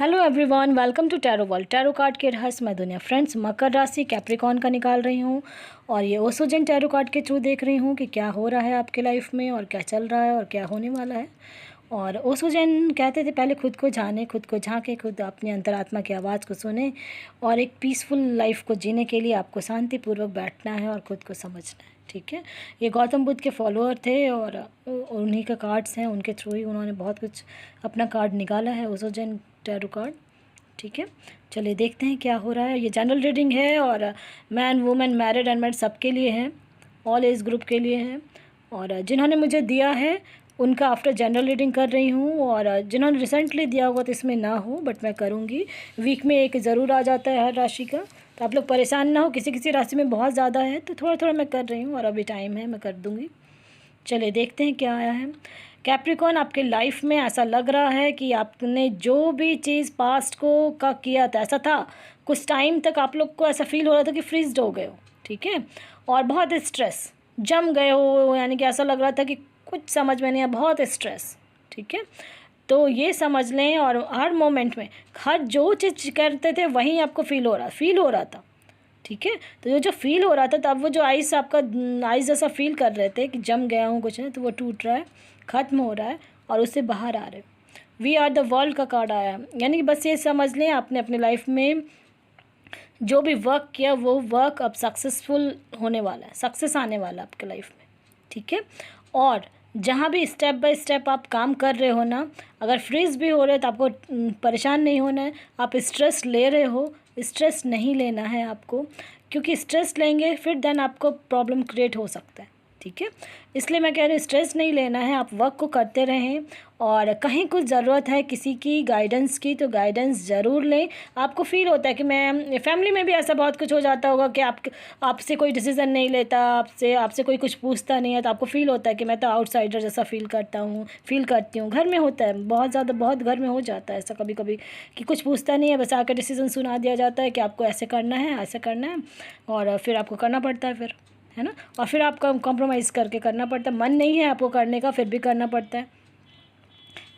Hello everyone, welcome to tarot world. Tarot card के रहस्यमय दुनिया। फ्रेंड्स, मकर राशि कैप्रिकॉर्न का निकाल रही हूँ और ये ओसोजन टैरो कार्ड के थ्रू देख रही हूँ कि क्या हो रहा है आपके लाइफ में और क्या चल रहा है और क्या होने वाला है। और ओसोजन कहते थे पहले खुद को जाने, खुद को झांके, खुद अपनी अंतरात्मा की आवाज़ को सुने और एक पीसफुल लाइफ को जीने के लिए आपको शांतिपूर्वक बैठना है और खुद को समझना है। ठीक है, ये गौतम बुद्ध के फॉलोअर थे और उन्हीं का कार्ड्स हैं, उनके थ्रू ही उन्होंने बहुत कुछ अपना कार्ड निकाला है, ओसोजन टैरो कार्ड। ठीक है, चलिए देखते हैं क्या हो रहा है। ये जनरल रीडिंग है और मैन वुमेन मैरिड अनमैरिड सबके लिए है, ऑल एज ग्रुप के लिए है। और जिन्होंने मुझे दिया है उनका आफ्टर जनरल रीडिंग कर रही हूँ, और जिन्होंने रिसेंटली दिया हुआ तो इसमें ना हो, बट मैं करूँगी। वीक में एक ज़रूर आ जाता है हर राशि का, तो आप लोग परेशान ना हो। किसी किसी राशि में बहुत ज़्यादा है तो थोड़ा थोड़ा मैं कर रही हूँ और अभी टाइम है, मैं कर दूँगी। चलिए देखते हैं क्या आया है। कैप्रिकॉर्न, आपके लाइफ में ऐसा लग रहा है कि आपने जो भी चीज़ पास्ट को का किया था, ऐसा था कुछ टाइम तक आप लोग को ऐसा फील हो रहा था कि फ्रीज्ड हो गए हो। ठीक है, और बहुत स्ट्रेस जम गए हो, यानी कि ऐसा लग रहा था कि कुछ समझ में नहीं आया, बहुत स्ट्रेस। ठीक है, तो ये समझ लें। और हर मोमेंट में हर जो चीज़ करते थे वहीं आपको फील हो रहा था। ठीक है, तो ये जो फील हो रहा था, तब वो जो आइस आपका आइस जैसा फील कर रहे थे कि जम गया हूँ कुछ नहीं, तो वो टूट रहा है, ख़त्म हो रहा है और उससे बाहर आ रहे। वी आर द वर्ल्ड का कार्ड आया, यानी कि बस ये समझ लें आपने अपने लाइफ में जो भी वर्क किया वो वर्क अब सक्सेसफुल होने वाला है, सक्सेस आने वाला है आपके लाइफ में। ठीक है, और जहाँ भी स्टेप बाय स्टेप आप काम कर रहे हो ना, अगर फ्रीज भी हो रहे तो आपको परेशान नहीं होना है। आप स्ट्रेस ले रहे हो, स्ट्रेस नहीं लेना है आपको, क्योंकि स्ट्रेस लेंगे फिर देन आपको प्रॉब्लम क्रिएट हो सकता है। ठीक है, इसलिए मैं कह रही हूँ स्ट्रेस नहीं लेना है, आप वर्क को करते रहें। और कहीं कुछ ज़रूरत है किसी की गाइडेंस की तो गाइडेंस ज़रूर लें। आपको फील होता है कि मैं फैमिली में भी ऐसा बहुत कुछ हो जाता होगा कि आपसे कोई डिसीज़न नहीं लेता, आपसे कोई कुछ पूछता नहीं है, तो आपको फील होता है कि मैं तो आउटसाइडर जैसा फील करती हूँ। घर में होता है, बहुत ज़्यादा, बहुत घर में हो जाता है ऐसा कभी कभी कि कुछ पूछता नहीं है, बस आकर डिसीज़न सुना दिया जाता है कि आपको ऐसे करना है, ऐसे करना है, और फिर आपको करना पड़ता है फिर, है ना। और फिर आपको कॉम्प्रोमाइज़ करके करना पड़ता है, मन नहीं है आपको करने का फिर भी करना पड़ता है।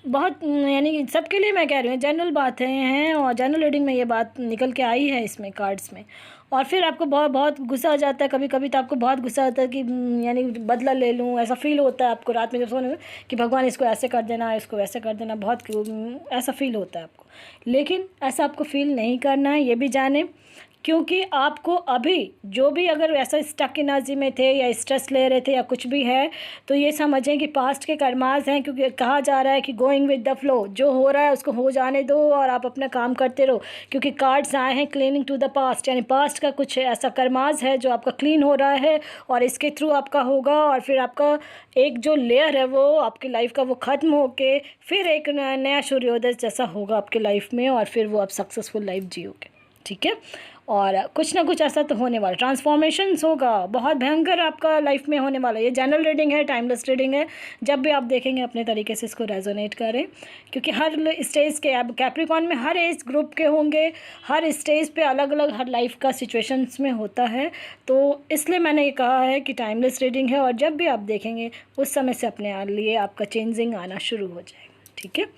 बहुत, यानी कि सबके लिए मैं कह रही हूँ, जनरल बातें हैं और जनरल रीडिंग में ये बात निकल के आई है इसमें कार्ड्स में। और फिर आपको बहुत बहुत गुस्सा आ जाता है कभी कभी, तो आपको बहुत गुस्सा आता है कि यानी बदला ले लूँ, ऐसा फील होता है आपको रात में जब सोने में कि भगवान इसको ऐसे कर देना, इसको वैसे कर देना, बहुत ऐसा फील होता है आपको। लेकिन ऐसा आपको फील नहीं करना है, ये भी जाने, क्योंकि आपको अभी जो भी अगर ऐसा स्टक एनर्जी में थे या स्ट्रेस ले रहे थे या कुछ भी है, तो ये समझें कि पास्ट के कर्मास हैं। क्योंकि कहा जा रहा है कि गोइंग विद द फ्लो, जो हो रहा है उसको हो जाने दो और आप अपना काम करते रहो। क्योंकि कार्ड्स आए हैं क्लीनिंग टू द पास्ट, यानी पास्ट का कुछ ऐसा कर्मास है जो आपका क्लीन हो रहा है और इसके थ्रू आपका होगा। और फिर आपका एक जो लेयर है वो आपकी लाइफ का वो ख़त्म होके फिर एक नया सूर्योदय जैसा होगा आपके लाइफ में, और फिर वो आप सक्सेसफुल लाइफ जियोगे। ठीक है, और कुछ ना कुछ ऐसा तो होने वाला, ट्रांसफॉर्मेशंस होगा, बहुत भयंकर आपका लाइफ में होने वाला है। ये जनरल रीडिंग है, टाइमलेस रीडिंग है, जब भी आप देखेंगे अपने तरीके से इसको रेजोनेट करें। क्योंकि हर स्टेज के, अब कैप्रिकॉर्न में हर एज ग्रुप के होंगे, हर स्टेज पे अलग अलग हर लाइफ का सिचुएशंस में होता है, तो इसलिए मैंने ये कहा है कि टाइमलेस रीडिंग है। और जब भी आप देखेंगे उस समय से अपने लिए आपका चेंजिंग आना शुरू हो जाएगा। ठीक है,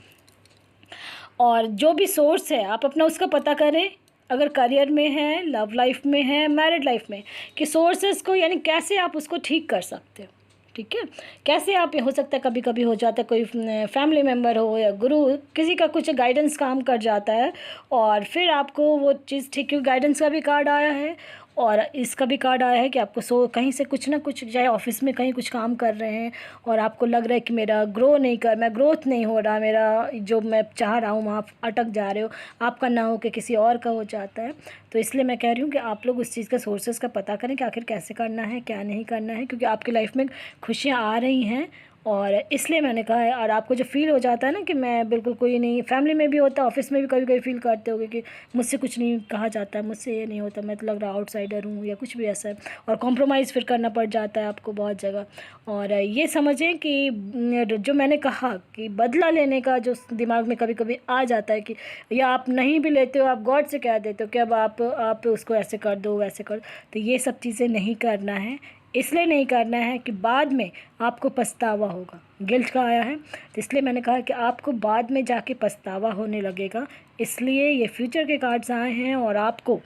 और जो भी सोर्स है आप अपना उसका पता करें, अगर करियर में है, लव लाइफ में है, मैरिड लाइफ में, कि सोर्सेज को, यानी कैसे आप उसको ठीक कर सकते हो। ठीक है, कैसे आप, हो सकता है कभी कभी हो जाता है कोई फैमिली मेम्बर हो या गुरु, किसी का कुछ गाइडेंस काम कर जाता है और फिर आपको वो चीज़ ठीक, क्योंकि गाइडेंस का भी कार्ड आया है और इसका भी कार्ड आया है कि आपको कहीं से कुछ ना कुछ, चाहे ऑफिस में कहीं कुछ काम कर रहे हैं और आपको लग रहा है कि मैं ग्रोथ नहीं हो रहा, मेरा जो मैं चाह रहा हूँ वहाँ अटक जा रहे हो, आपका ना हो कि किसी और का हो जाता है। तो इसलिए मैं कह रही हूँ कि आप लोग उस चीज़ का सोर्सेज का पता करें कि आखिर कैसे करना है, क्या नहीं करना है, क्योंकि आपकी लाइफ में खुशियाँ आ रही हैं। और इसलिए मैंने कहा है। और आपको जो फील हो जाता है ना कि मैं बिल्कुल कोई नहीं, फैमिली में भी होता है, ऑफिस में भी कभी कभी फील करते होगे कि मुझसे कुछ नहीं कहा जाता है, मुझसे ये नहीं होता, मैं तो लग रहा आउटसाइडर हूँ या कुछ भी ऐसा है, और कॉम्प्रोमाइज़ फिर करना पड़ जाता है आपको बहुत जगह। और ये समझें कि जो मैंने कहा कि बदला लेने का जो दिमाग में कभी कभी आ जाता है कि, या आप नहीं भी लेते हो, आप गॉड से कह देते हो कि अब आप उसको ऐसे कर दो, वैसे कर दो, तो ये सब चीज़ें नहीं करना है। इसलिए नहीं करना है कि बाद में आपको पछतावा होगा। गिल्ट का आया है, तो इसलिए मैंने कहा कि आपको बाद में जाके पछतावा होने लगेगा। इसलिए ये फ्यूचर के कार्ड्स आए हैं और आपको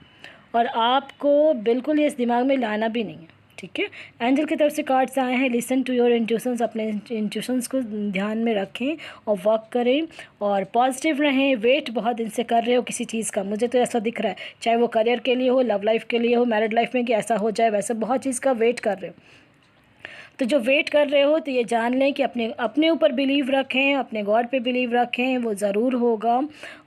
बिल्कुल ये इस दिमाग में लाना भी नहीं है, ठीक है। एंजल की तरफ से कार्ड्स आए हैं, लिसन टू योर इंट्यूशंस, अपने इंट्यूशंस को ध्यान में रखें और वर्क करें और पॉजिटिव रहें। वेट बहुत दिन से कर रहे हो किसी चीज़ का, मुझे तो ऐसा दिख रहा है, चाहे वो करियर के लिए हो, लव लाइफ के लिए हो, मैरिड लाइफ में कि ऐसा हो जाए, वैसे बहुत चीज़ का वेट कर रहे हो। तो जो वेट कर रहे हो तो ये जान लें कि अपने ऊपर बिलीव रखें, अपने गॉड पे बिलीव रखें, वो ज़रूर होगा।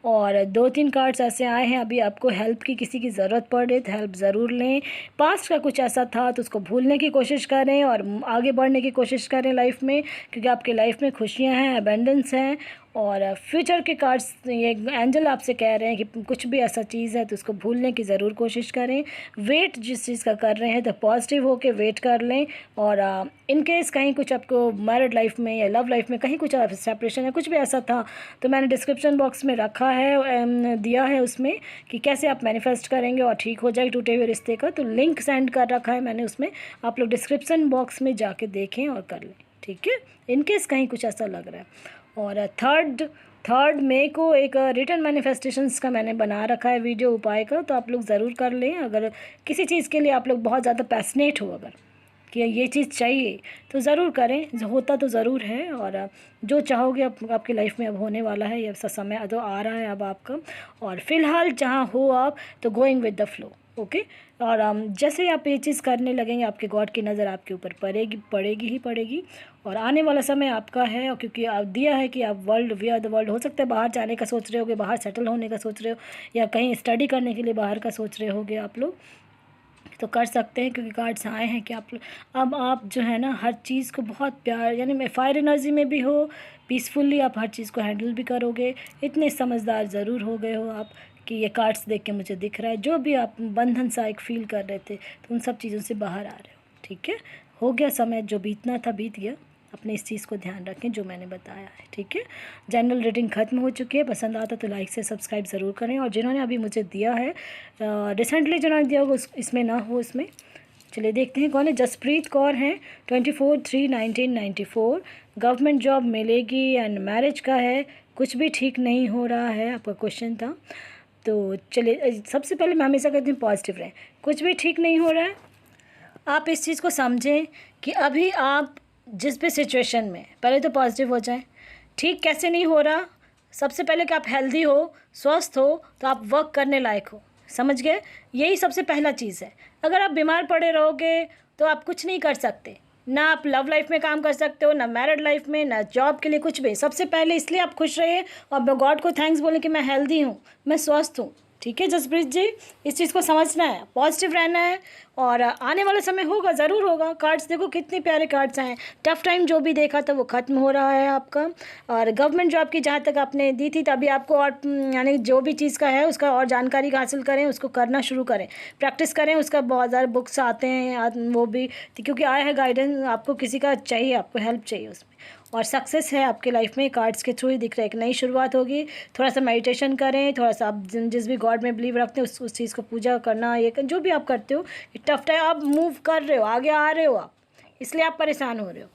और 2-3 कार्ड्स ऐसे आए हैं, अभी आपको हेल्प की किसी की ज़रूरत पड़े तो हेल्प ज़रूर लें। पास्ट का कुछ ऐसा था तो उसको भूलने की कोशिश करें और आगे बढ़ने की कोशिश करें लाइफ में, क्योंकि आपकी लाइफ में खुशियाँ हैं, अबेंडेंस हैं। और फ्यूचर के कार्ड्स, ये एंजल आपसे कह रहे हैं कि कुछ भी ऐसा चीज़ है तो उसको भूलने की ज़रूर कोशिश करें। वेट जिस चीज़ का कर रहे हैं तो पॉजिटिव होके वेट कर लें। और इन केस कहीं कुछ आपको मैरिड लाइफ में या लव लाइफ में कहीं कुछ सेपरेशन या कुछ भी ऐसा था तो मैंने डिस्क्रिप्शन बॉक्स में रखा है, दिया है उसमें कि कैसे आप मैनिफेस्ट करेंगे और ठीक हो जाए टूटे हुए रिश्ते का, तो लिंक सेंड कर रखा है मैंने उसमें, आप लोग डिस्क्रिप्शन बॉक्स में जाके देखें और कर लें, ठीक है, इन केस कहीं कुछ ऐसा लग रहा है। और थर्ड मई को एक रिटर्न मैनिफेस्टेशंस का मैंने बना रखा है वीडियो उपाय का, तो आप लोग ज़रूर कर लें। अगर किसी चीज़ के लिए आप लोग बहुत ज़्यादा पैशनेट हो, अगर कि ये चीज़ चाहिए तो ज़रूर करें, होता तो ज़रूर है। और जो चाहोगे आपकी लाइफ में अब होने वाला है, ये समय तो आ रहा है अब आपका। और फ़िलहाल जहाँ हो आप तो going with the flow, okay. और जैसे ही आप ये चीज़ करने लगेंगे आपके गॉड की नज़र आपके ऊपर पड़ेगी। और आने वाला समय आपका है, और क्योंकि आप दिया है कि आप वी आर द वर्ल्ड, हो सकता है बाहर जाने का सोच रहे होगे, बाहर सेटल होने का सोच रहे हो, या कहीं स्टडी करने के लिए बाहर का सोच रहे होगे आप लोग, तो कर सकते हैं, क्योंकि कार्ड्स आए हैं कि अब आप जो है ना हर चीज़ को बहुत प्यार, यानी मैं फायर एनर्जी में भी हो, पीसफुल्ली आप हर चीज़ को हैंडल भी करोगे। इतने समझदार ज़रूर हो गए हो आप कि ये कार्ड्स देख के मुझे दिख रहा है, जो भी आप बंधन सा एक फील कर रहे थे तो उन सब चीज़ों से बाहर आ रहे हो, ठीक है। हो गया समय, जो बीतना था बीत गया। अपने इस चीज़ को ध्यान रखें जो मैंने बताया है, ठीक है। जनरल रीडिंग ख़त्म हो चुकी है, पसंद आता तो लाइक से सब्सक्राइब ज़रूर करें। और जिन्होंने अभी मुझे दिया है, रिसेंटली जिन्होंने दिया होगा इसमें ना हो, इसमें चलिए देखते हैं कौन है। जसप्रीत कौर हैं, 24/3/1994, गवर्नमेंट जॉब मिलेगी एंड मैरिज का है, कुछ भी ठीक नहीं हो रहा है, आपका क्वेश्चन था। तो चलिए, सबसे पहले मैं हमेशा कहती हूँ पॉजिटिव रहें, कुछ भी ठीक नहीं हो रहा है। आप इस चीज़ को समझें कि अभी आप जिस भी सिचुएशन में, पहले तो पॉजिटिव हो जाएं। ठीक कैसे नहीं हो रहा, सबसे पहले कि आप हेल्दी हो, स्वस्थ हो, तो आप वर्क करने लायक हो, समझ गए, यही सबसे पहला चीज़ है। अगर आप बीमार पड़े रहोगे तो आप कुछ नहीं कर सकते, ना आप लव लाइफ में काम कर सकते हो, ना मैरिड लाइफ में, ना जॉब के लिए, कुछ भी। सबसे पहले इसलिए आप खुश रहिए और गॉड को थैंक्स बोलें कि मैं हेल्दी हूँ, मैं स्वस्थ हूँ, ठीक है जसप्रीत जी। इस चीज़ को समझना है, पॉजिटिव रहना है, और आने वाला समय होगा, ज़रूर होगा। कार्ड्स देखो कितने प्यारे कार्ड्स आए हैं। टफ़ टाइम जो भी देखा था वो ख़त्म हो रहा है आपका। और गवर्नमेंट जॉब की जहाँ तक आपने दी थी तभी आपको, और यानी जो भी चीज़ का है उसका और जानकारी हासिल करें, उसको करना शुरू करें, प्रैक्टिस करें उसका। बहुत ज़्यादा बुक्स आते हैं, वो भी क्योंकि आया है गाइडेंस, आपको किसी का चाहिए, आपको हेल्प चाहिए उसमें। और सक्सेस है आपके लाइफ में, कार्ड्स के थ्रू ही दिख रहा है, एक नई शुरुआत होगी। थोड़ा सा मेडिटेशन करें, थोड़ा सा आप जिस भी गॉड में बिलीव रखते हैं उस चीज़ को पूजा करना, ये जो भी आप करते हो, टफ टाइम आप मूव कर रहे हो, आगे आ रहे हो आप, इसलिए आप परेशान हो रहे हो,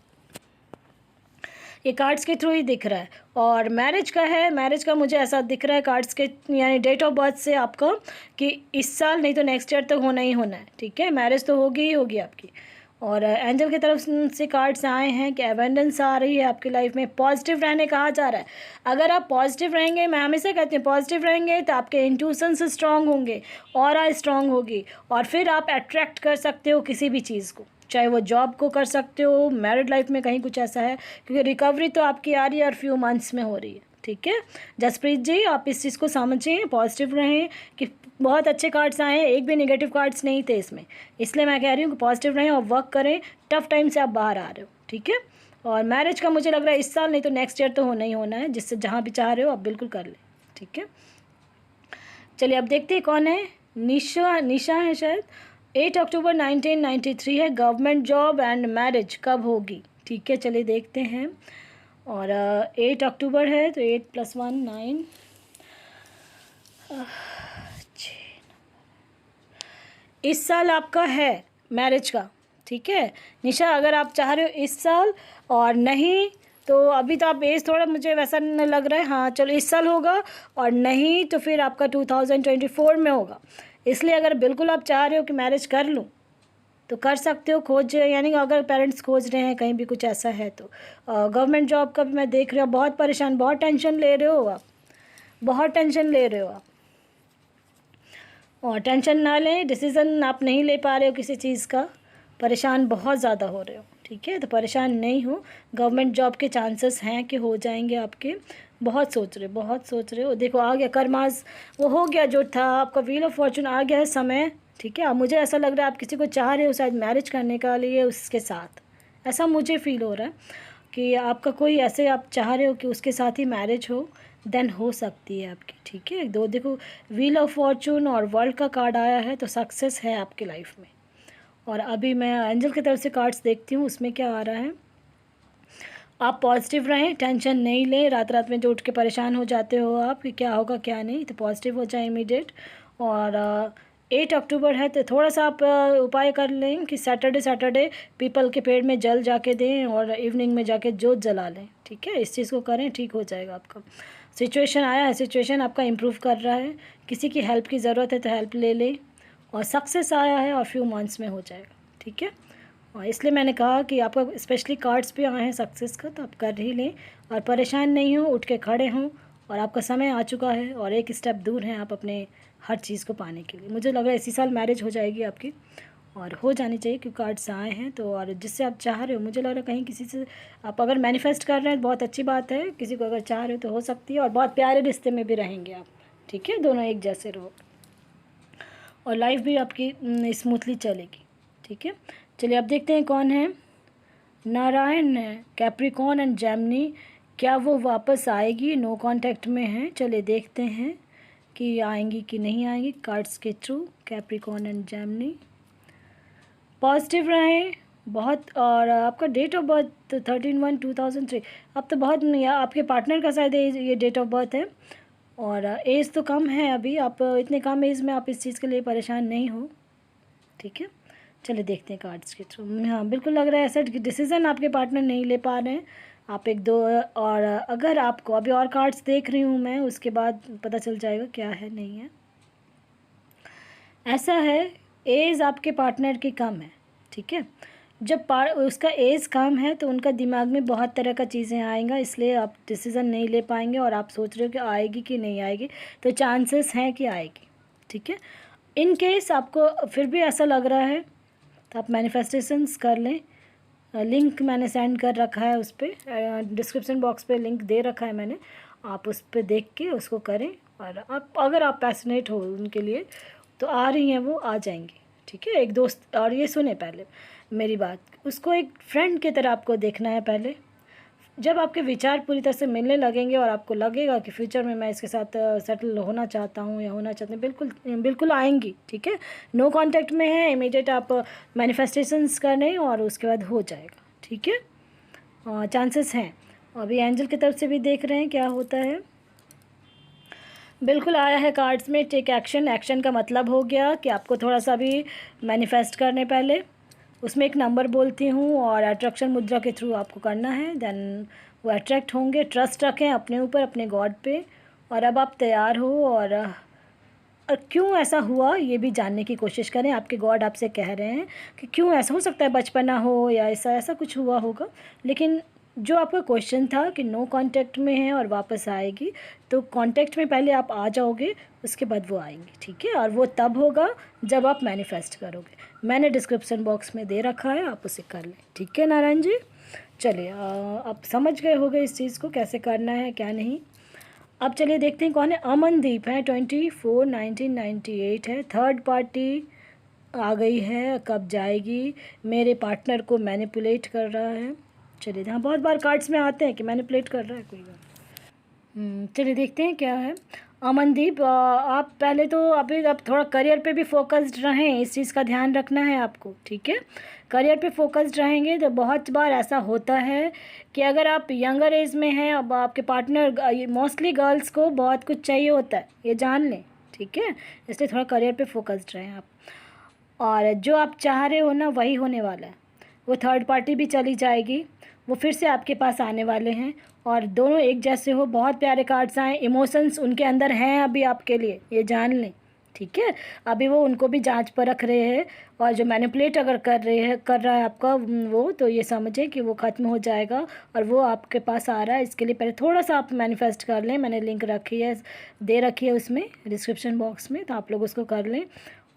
ये कार्ड्स के थ्रू ही दिख रहा है। और मैरिज का है, मैरिज का मुझे ऐसा दिख रहा है कार्ड्स के, यानी डेट ऑफ बर्थ से आपका, कि इस साल नहीं तो नेक्स्ट ईयर तक होना ही होना है, ठीक है। मैरिज तो होगी ही होगी आपकी। और एंजल की तरफ से कार्ड्स आए हैं कि एबेंडेंस आ रही है आपकी लाइफ में, पॉजिटिव रहने कहा जा रहा है। अगर आप पॉजिटिव रहेंगे, मैं हमेशा कहती हूँ पॉजिटिव रहेंगे तो आपके इंट्यूशंस स्ट्रांग होंगे, ऑरा स्ट्रांग होगी, और फिर आप अट्रैक्ट कर सकते हो किसी भी चीज़ को, चाहे वो जॉब को कर सकते हो, मैरिड लाइफ में कहीं कुछ ऐसा है, क्योंकि रिकवरी तो आपकी आ रही है और फ्यू मंथ्स में हो रही है, ठीक है जसप्रीत जी। आप इस चीज़ को समझें, पॉजिटिव रहें, कि बहुत अच्छे कार्ड्स आए हैं, एक भी नेगेटिव कार्ड्स नहीं थे इसमें, इसलिए मैं कह रही हूँ कि पॉजिटिव रहें और वर्क करें। टफ टाइम से आप बाहर आ रहे हो, ठीक है। और मैरिज का मुझे लग रहा है इस साल नहीं तो नेक्स्ट ईयर तो होना ही होना है, जिससे जहाँ भी चाह रहे हो आप बिल्कुल कर लें, ठीक है। चलिए अब देखते हैं कौन है। निशा है शायद, 8 अक्टूबर 1993 है, गवर्नमेंट जॉब एंड मैरिज कब होगी, ठीक है। चलिए देखते हैं। और 8 अक्टूबर है तो 8 + 1 9, इस साल आपका है मैरिज का, ठीक है निशा, अगर आप चाह रहे हो इस साल और नहीं तो अभी तो आप एज थोड़ा मुझे वैसा लग रहा है, हाँ चलो इस साल होगा, और नहीं तो फिर आपका 2024 में होगा। इसलिए अगर बिल्कुल आप चाह रहे हो कि मैरिज कर लूँ तो कर सकते हो, खोज, यानी अगर पेरेंट्स खोज रहे हैं कहीं भी कुछ ऐसा है तो। गवर्नमेंट जॉब का भी मैं देख रही हूँ, बहुत परेशान, बहुत टेंशन ले रहे हो आप, बहुत टेंशन ले रहे हो आप, और टेंशन ना लें, डिसीज़न आप नहीं ले पा रहे हो किसी चीज़ का, परेशान बहुत ज़्यादा हो रहे हो, ठीक है। तो परेशान नहीं हो, गवर्नमेंट जॉब के चांसेस हैं कि हो जाएंगे आपके। बहुत सोच रहे, बहुत सोच रहे हो, देखो आ गया कर्मास, वो हो गया जो था आपका, व्हील ऑफ फॉर्चून आ गया है समय, ठीक है। अब मुझे ऐसा लग रहा है आप किसी को चाह रहे हो शायद मैरिज करने का लिए उसके साथ, ऐसा मुझे फील हो रहा है कि आपका कोई ऐसे आप चाह रहे हो कि उसके साथ ही मैरिज हो, देन हो सकती है आपकी, ठीक है। दो देखो, व्हील ऑफ फॉर्चून और वर्ल्ड का कार्ड आया है, तो सक्सेस है आपकी लाइफ में। और अभी मैं एंजल की तरफ से कार्ड्स देखती हूँ, उसमें क्या आ रहा है, आप पॉजिटिव रहें, टेंशन नहीं लें, रात रात में जो उठ के परेशान हो जाते हो आप कि क्या होगा क्या नहीं, तो पॉजिटिव हो जाए इमीडिएट। और 8 अक्टूबर है तो थोड़ा सा आप उपाय कर लें कि सैटरडे पीपल के पेड़ में जल जाके दें और इवनिंग में जाके जोत जला लें, ठीक है। इस चीज़ को करें, ठीक हो जाएगा आपका। सिचुएशन आया है, सिचुएशन आपका इम्प्रूव कर रहा है, किसी की हेल्प की ज़रूरत है तो हेल्प ले लें, और सक्सेस आया है और फ्यू मंथ्स में हो जाएगा, ठीक है। और इसलिए मैंने कहा कि आपका स्पेशली कार्ड्स भी आए हैं सक्सेस का, तो आप कर ही लें और परेशान नहीं हो, उठ के खड़े हों, और आपका समय आ चुका है और एक स्टेप दूर हैं आप अपने हर चीज़ को पाने के लिए। मुझे लग रहा है इसी साल मैरिज हो जाएगी आपकी, और हो जानी चाहिए क्योंकि कार्ड्स आए हैं तो। और जिससे आप चाह रहे हो, मुझे लग रहा है कहीं किसी से आप अगर मैनिफेस्ट कर रहे हैं बहुत अच्छी बात है, किसी को अगर चाह रहे हो तो हो सकती है, और बहुत प्यारे रिश्ते में भी रहेंगे आप, ठीक है, दोनों एक जैसे रहो और लाइफ भी आपकी स्मूथली चलेगी, ठीक है। चलिए अब देखते हैं कौन है। नारायण है, कैप्रिकॉर्न एंड जेमिनी, क्या वो वापस आएगी, नो कांटेक्ट में है। चलिए देखते हैं कि आएंगी कि नहीं आएंगी कार्ड्स के through. Capricorn and Gemini, positive रहें बहुत, और आपका डेट ऑफ बर्थ 13/1/2003, अब तो बहुत नहीं, आपके पार्टनर का शायद ये डेट ऑफ बर्थ है, और एज तो कम है अभी, आप इतने कम एज में आप इस चीज़ के लिए परेशान नहीं हो, ठीक है। चलिए देखते हैं कार्ड्स के थ्रू। हाँ बिल्कुल लग रहा है ऐसा कि डिसीज़न आपके पार्टनर नहीं ले पा रहे हैं, आप एक दो, और अगर आपको अभी और कार्ड्स देख रही हूँ मैं, उसके बाद पता चल जाएगा क्या है नहीं है। ऐसा है एज आपके पार्टनर की कम है, ठीक है। जब उसका एज कम है तो उनका दिमाग में बहुत तरह का चीज़ें आएंगा, इसलिए आप डिसीज़न नहीं ले पाएंगे, और आप सोच रहे हो कि आएगी कि नहीं आएगी, तो चांसेस हैं कि आएगी, ठीक है। इन केस आपको फिर भी ऐसा लग रहा है तो आप मैनिफेस्टेशंस कर लें, लिंक मैंने सेंड कर रखा है, उस पर डिस्क्रिप्शन बॉक्स पे लिंक दे रखा है मैंने, आप उस पर देख के उसको करें, और आप अगर आप पैशनेट हो उनके लिए तो आ रही हैं, वो आ जाएंगी, ठीक है। एक दोस्त, और ये सुने पहले मेरी बात, उसको एक फ्रेंड की तरह आपको देखना है पहले। जब आपके विचार पूरी तरह से मिलने लगेंगे और आपको लगेगा कि फ्यूचर में मैं इसके साथ सेटल होना चाहता हूँ या होना चाहते हैं, बिल्कुल बिल्कुल आएंगी, ठीक है। नो कांटेक्ट में है, इमीडिएट आप मैनिफेस्टेशंस करें और उसके बाद हो जाएगा, ठीक है। चांसेस हैं, अभी एंजल की तरफ से भी देख रहे हैं क्या होता है। बिल्कुल आया है कार्ड्स में टेक एक्शन, एक्शन का मतलब हो गया कि आपको थोड़ा सा भी मैनिफेस्ट करने पहले, उसमें एक नंबर बोलती हूँ और अट्रैक्शन मुद्रा के थ्रू आपको करना है, देन वो अट्रैक्ट होंगे। ट्रस्ट रखें अपने ऊपर, अपने गॉड पे, और अब आप तैयार हो, और क्यों ऐसा हुआ ये भी जानने की कोशिश करें। आपके गॉड आपसे कह रहे हैं कि क्यों ऐसा हो सकता है, बचपना हो या ऐसा ऐसा कुछ हुआ होगा, लेकिन जो आपका क्वेश्चन था कि नो कांटेक्ट में है और वापस आएगी, तो कांटेक्ट में पहले आप आ जाओगे, उसके बाद वो आएंगी, ठीक है। और वो तब होगा जब आप मैनिफेस्ट करोगे, मैंने डिस्क्रिप्शन बॉक्स में दे रखा है, आप उसे कर लें, ठीक है नारायण जी। चलिए आप समझ गए होंगे इस चीज़ को कैसे करना है क्या नहीं। अब चलिए देखते हैं कौन है। अमनदीप है, 24/1998 है, थर्ड पार्टी आ गई है, कब जाएगी, मेरे पार्टनर को मैनिपुलेट कर रहा है। चलिए हाँ, बहुत बार कार्ड्स में आते हैं कि मैनिपुलेट कर रहा है कोई बात। चलिए देखते हैं क्या है। अमनदीप आप पहले तो अभी आप थोड़ा करियर पे भी फोकस्ड रहें, इस चीज़ का ध्यान रखना है आपको, ठीक है। करियर पे फोकस्ड रहेंगे तो बहुत बार ऐसा होता है कि अगर आप यंगर एज में हैं, अब आपके पार्टनर, मोस्टली गर्ल्स को बहुत कुछ चाहिए होता है, ये जान लें, ठीक है। इसलिए थोड़ा करियर पे फोकस्ड रहें आप। और जो आप चाह रहे हो ना वही होने वाला है। वो थर्ड पार्टी भी चली जाएगी, वो फिर से आपके पास आने वाले हैं और दोनों एक जैसे हो। बहुत प्यारे कार्ड्स आए, इमोशंस उनके अंदर हैं अभी आपके लिए, ये जान लें, ठीक है। अभी वो उनको भी जांच पर रख रहे हैं और जो मैनिपुलेट अगर कर रहा है आपका वो, तो ये समझें कि वो ख़त्म हो जाएगा और वो आपके पास आ रहा है। इसके लिए पहले थोड़ा सा आप मैनिफेस्ट कर लें, मैंने लिंक रखी है, दे रखी है उसमें डिस्क्रिप्शन बॉक्स में, तो आप लोग उसको कर लें।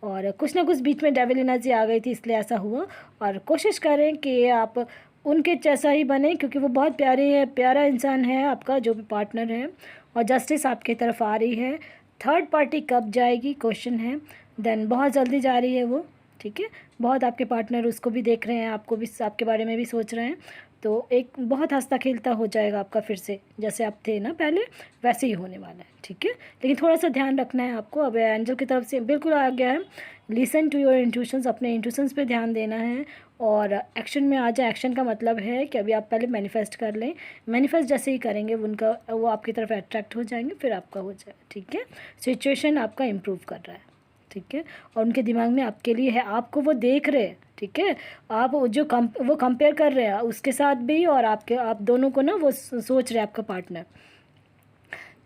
और कुछ ना कुछ बीच में डेविल एनर्जी आ गई थी इसलिए ऐसा हुआ। और कोशिश करें कि आप उनके जैसा ही बने, क्योंकि वो बहुत प्यारा इंसान है आपका जो भी पार्टनर है, और जस्टिस आपकी तरफ आ रही है। थर्ड पार्टी कब जाएगी क्वेश्चन है, देन बहुत जल्दी जा रही है वो, ठीक है। बहुत आपके पार्टनर उसको भी देख रहे हैं, आपको भी, आपके बारे में भी सोच रहे हैं, तो एक बहुत हंसता खेलता हो जाएगा आपका फिर से, जैसे आप थे ना पहले वैसे ही होने वाला है, ठीक है। लेकिन थोड़ा सा ध्यान रखना है आपको। अब एंजल की तरफ से बिल्कुल आ गया है, लिसन टू योर इंट्यूशंस, अपने इंट्यूशंस पे ध्यान देना है और एक्शन में आ जाए। एक्शन का मतलब है कि अभी आप पहले मैनिफेस्ट कर लें, मैनिफेस्ट जैसे ही करेंगे वो आपकी तरफ अट्रैक्ट हो जाएंगे, फिर आपका हो जाए, ठीक है। सिचुएशन आपका इम्प्रूव कर रहा है, ठीक है। और उनके दिमाग में आपके लिए है, आपको वो देख रहे हैं, ठीक है। आप जो वो कंपेयर कर रहे हैं उसके साथ भी, और आप दोनों को ना वो सोच रहे हैं आपका पार्टनर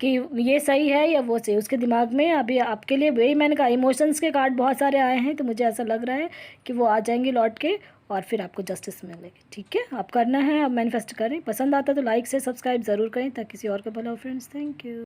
कि ये सही है या वो सही, उसके दिमाग में अभी आपके लिए। वही मैंने कहा, इमोशंस के कार्ड बहुत सारे आए हैं, तो मुझे ऐसा लग रहा है कि वो आ जाएंगे लौट के और फिर आपको जस्टिस मिलेगी, ठीक है। आप करना है, आप मैनिफेस्ट करें। पसंद आता तो लाइक से सब्सक्राइब ज़रूर करें ताकि किसी और का भला हो फ्रेंड्स। Thank you.